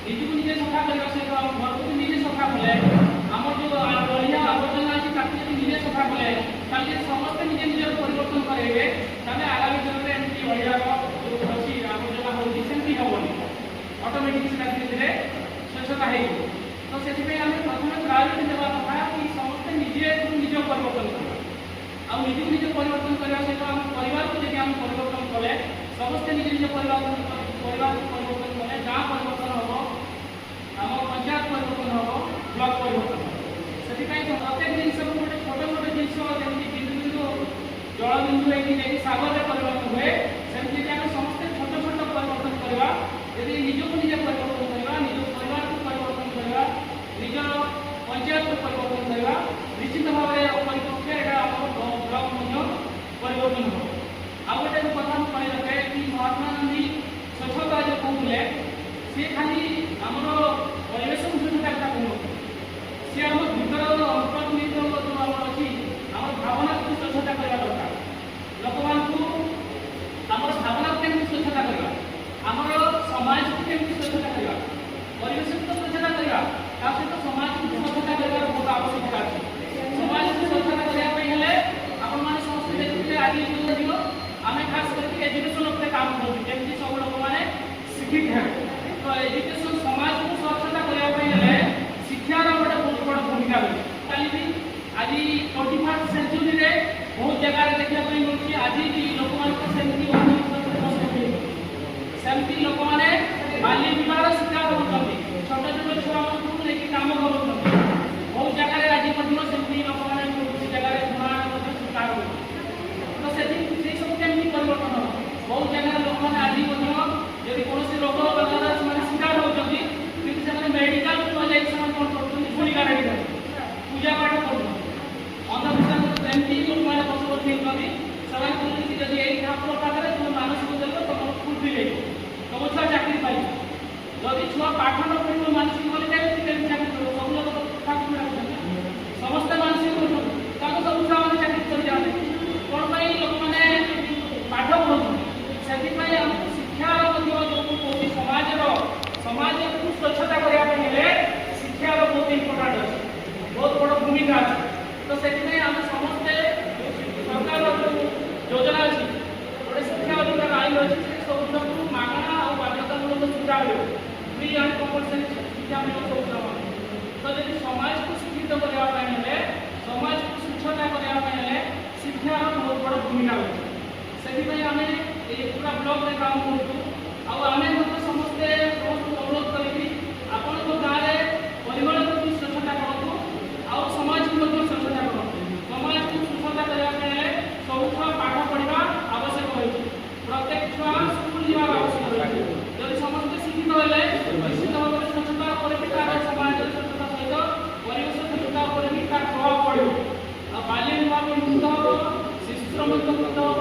ନିଜକୁ ନିଜେ ସଫା କରିବା ସହିତ ଆମ ଘରକୁ ନିଜେ ସଫା କଲେ ଆମର ଯେଉଁ ଅଳିଆ ଆବର୍ଜନା ଅଛି ତାକୁ ଯଦି ନିଜେ ସଫା କଲେ ତାହେଲେ ଯଦି ସମସ୍ତେ ନିଜେ ନିଜର ପରିବର୍ତ୍ତନ କରାଇବେ ତାହେଲେ ଆଗାମୀ ଦିନରେ ଏମିତି ଅଳିଆର ଯେଉଁ ଅଛି ଆବର୍ଜନା ହେଉଛି ସେମିତି ହେବନି, ଅଟୋମେଟିକ୍ ସେଟା ଧୀରେ ଧୀରେ ସ୍ୱଚ୍ଛତା ହେଇଯିବ। ତ ସେଥିପାଇଁ ଆମେ ପ୍ରଥମେ ପ୍ରାୟୋରିଟି ଦେବା କଥା କି ସମସ୍ତେ ନିଜକୁ ନିଜ ପରିବର୍ତ୍ତନ କରିବା। ଆଉ ନିଜକୁ ନିଜେ ପରିବର୍ତ୍ତନ କରିବା ସହିତ ଆମ ପରିବାରକୁ ଯଦି ଆମେ ପରିବର୍ତ୍ତନ କଲେ ସମସ୍ତେ ନିଜ ନିଜ ପରିବାରକୁ ପରିବର୍ତ୍ତନ କଲେ ଗାଁ ପରିବର୍ତ୍ତନ ହେବ, ଆମ ପଞ୍ଚାୟତ ପରିବର୍ତ୍ତନ ହେବ, ବ୍ଲକ ପରିବର୍ତ୍ତନ ହେବ। ସେଥିପାଇଁ ପ୍ରତ୍ୟେକ ଜିନିଷକୁ ଗୋଟେ ଛୋଟ ଛୋଟ ଜିନିଷ ଯେମିତି ବିନ୍ଦୁ ବିନ୍ଦୁ ଜଳବିନ୍ଦୁ ହେଇକି ଯାଇକି ସାଗରରେ ପରିବର୍ତ୍ତନ ହୁଏ, ସେମିତି ଯଦି ଆମେ ସମସ୍ତେ ଛୋଟ ଛୋଟ ପରିବର୍ତ୍ତନ କରିବା, ଯଦି ନିଜକୁ ନିଜେ ପରିବର୍ତ୍ତନ କରିବା, ନିଜ ପରିବାରକୁ ପରିବର୍ତ୍ତନ କରିବା, ନିଜ ପଞ୍ଚାୟତକୁ ପରିବର୍ତ୍ତନ କରିବା, ନିଶ୍ଚିତ ଭାବରେ ପରିପକ୍ଷେ ଏଇଟା ଆମର ବ୍ଲକ ମଧ୍ୟ ପରିବର୍ତ୍ତନ ହେବ। ଆଉ ଗୋଟେ କଥା ମୁଁ କହି ରଖେ କି ମହାତ୍ମା ଗାନ୍ଧୀ ସ୍ୱଚ୍ଛତା ଯେଉଁ କହୁଥିଲେ ସେ ଖାଲି ଆମର ପରିବେଶକୁ ସ୍ୱଚ୍ଛତା କଥା କହୁନଥିଲେ, ସେ ଆମ ଭିତର ଅନ୍ତର୍ନିହିତ ଯେଉଁ ଆମର ଅଛି ଆମର ଭାବନାକୁ ସ୍ୱଚ୍ଛତା କରିବା ଦରକାର। ଲୋକମାନଙ୍କୁ ଆମର ଭାବନାକୁ କେମିତି ସ୍ୱଚ୍ଛତା କରିବା, ଆମର ସମାଜକୁ କେମିତି ସ୍ୱଚ୍ଛତା କରିବା, ପରିବେଶକୁ ତ ସ୍ୱଚ୍ଛତା କରିବା ତା ସହିତ ସମାଜକୁ ସ୍ୱଚ୍ଛତା କରିବାର ବହୁତ ଆବଶ୍ୟକତା ଅଛି। ସମାଜକୁ ସ୍ୱଚ୍ଛତା କରିବା ପାଇଁ ହେଲେ ଆପଣମାନେ ସମସ୍ତେ ଦେଖିଥିଲେ ଆଜି ଦିନ ଆମେ ଖାସ କରିକି ଏଜୁକେସନ ଉପରେ କାମ କରୁଛୁ ଯେମିତି ସବୁ ଲୋକମାନେ ଶିକ୍ଷିତ ହେବେ। ତ ଏଜୁକେସନ ସମାଜକୁ ସ୍ୱଚ୍ଛତା କରିବା ପାଇଁ ହେଲେ ଶିକ୍ଷାର ଗୋଟେ ବହୁତ ବଡ଼ ଭୂମିକା ରହିଛି। କାଲି ବି ଆଜି 21st ସେଞ୍ଚୁରୀରେ ବହୁତ ଜାଗାରେ ଦେଖିବା ପାଇଁ ମିଳୁଛି ଆଜି ବି ଲୋକମାନଙ୍କ ସେମିତି ସେମିତି ଲୋକମାନେ ବାଲ୍ୟ ବିବାହର ଶିକାର ହେଉଛନ୍ତି, ଛୋଟ ଛୋଟ ଛୁଆମାନଙ୍କୁ ନେଇକି କାମ କରୁଛନ୍ତି। ବହୁତ ଜାଗାରେ ଆଜି ମଧ୍ୟ ସେମିତି ଲୋକମାନେ ସେ ଜାଗାରେ ମଧ୍ୟ ଶିକାର ହେଉଛନ୍ତି। ତ ସେଇ ସବୁ କେମିତି ପରିବର୍ତ୍ତନ ହେବ? ବହୁତ ଜାଗାରେ ଲୋକମାନେ ଆଜି ମଧ୍ୟ ଯଦି କୌଣସି ରୋଗ ବାଧାର ସେମାନେ ଶିକାର ହେଉଛନ୍ତି କିନ୍ତୁ ସେମାନେ ମେଡ଼ିକାଲକୁ ନ ଯାଇକି ସେମାନେ କ'ଣ କରୁଛନ୍ତି ଗୁଣିଗାର ହେଇଛନ୍ତି, ପୂଜା ପାଠ କରୁଛନ୍ତି, ଅନ୍ଧବିଶ୍ୱାସ ଏମିତି ଲୋକମାନେ ବସବସି ହେଉଛନ୍ତି। ସେମାନେ କହୁଛନ୍ତି ଯଦି ଏଇ ଠାକୁର ପାଖରେ ତୁମେ ମାନସିକ ଦେବ ତମର ଫୁର୍ତ୍ତି ହେଇଯିବ, ତମ ଛୁଆ ଚାକିରି ପାଇବ। ଯଦି ଛୁଆ ପାଠ ନ ପଢ଼ିବ ମାନସିକ କଲେ କେମିତି ଚାକିରି କରିବ? ସବୁ ଲୋକ ଠାକୁର ଡାକୁଛନ୍ତି, ସମସ୍ତେ ମାନସିକ କରୁଛନ୍ତି, ତାଙ୍କୁ ସବୁ ଛୁଆମାନେ ଚାକିରି କରିଯାଆନ୍ତି। କ'ଣ ପାଇଁ ଲୋକମାନେ ପାଠ ପଢ଼ୁଛନ୍ତି? ସେଥିପାଇଁ ଆମକୁ ଶିକ୍ଷାର ମଧ୍ୟ ଯେଉଁ କହୁଛି ସମାଜକୁ ସ୍ୱଚ୍ଛତା କରିବା ପାଇଁ ହେଲେ ଶିକ୍ଷାର ବହୁତ ଇମ୍ପୋର୍ଟାଣ୍ଟ ଅଛି, ବହୁତ ବଡ଼ ଭୂମିକା ଅଛି। ତ ସେଥିପାଇଁ ଆମେ ସମସ୍ତେ ସରକାରର ଯେଉଁ ଯୋଜନା ଅଛି ଗୋଟେ ଶିକ୍ଷା ଅଧିକାର ଆଇନ ଅଛି ସେ ସବୁଠାରୁ ମାଗଣା ଆଉ ବାଧ୍ୟତାମୂଳକ ସୁବିଧା ମିଳିବ, ଫ୍ରି ଆଣ୍ଡ କମ୍ପଲସରି ଶିକ୍ଷା ମିଳିବ ସବୁ ଛୁଆମାନଙ୍କୁ। ତ ଯଦି ସମାଜକୁ ଶିକ୍ଷିତ କରିବା ପାଇଁ ହେଲେ ସମାଜକୁ ସ୍ୱଚ୍ଛତା କରିବା ପାଇଁ ହେଲେ ଶିକ୍ଷାର ବହୁତ ବଡ଼ ଭୂମିକା ରହିଛି। ସେଥିପାଇଁ ଆମେ এই পুরা ব্লকରେ କାମ କରୁଛୁ। ଆଉ ଆମେ ମଧ୍ୟ ସମସ୍ତେ ଅନୁରୋଧ କରିବି ଆପଣଙ୍କ ଗାଁରେ ପରିମଳକୁ ବି ସ୍ୱଚ୍ଛତା କରନ୍ତୁ ଆଉ ସମାଜକୁ ମଧ୍ୟ ସ୍ୱଚ୍ଛତା କରନ୍ତୁ। ସମାଜକୁ ସ୍ୱଚ୍ଛତା କରିବା ପାଇଁ ହେଲେ ସବୁ ଛୁଆ ପାଠ ପଢ଼ିବା ଆବଶ୍ୟକ ରହିଛି, ପ୍ରତ୍ୟେକ ଛୁଆ ସ୍କୁଲ ଯିବାର ଆବଶ୍ୟକ ରହିଛି। ଯଦି ସମସ୍ତେ ଶିକ୍ଷିତ ହେଲେ ନିଶ୍ଚିତ ଭାବରେ ସ୍ୱଚ୍ଛତା ଉପରେ ବି ତାର ସମାଜର ସ୍ୱଚ୍ଛତା ସହିତ ପରିବେଶ ସ୍ୱଚ୍ଛତା ଉପରେ ବି ତାର ପ୍ରଭାବ ପଡ଼ିବ। ଆଉ ବାଲ୍ୟ ବିବାହ ମୁକ୍ତ ହେବ, ଶିଶୁ ଶ୍ରମ ମୁକ୍ତ ହେବ,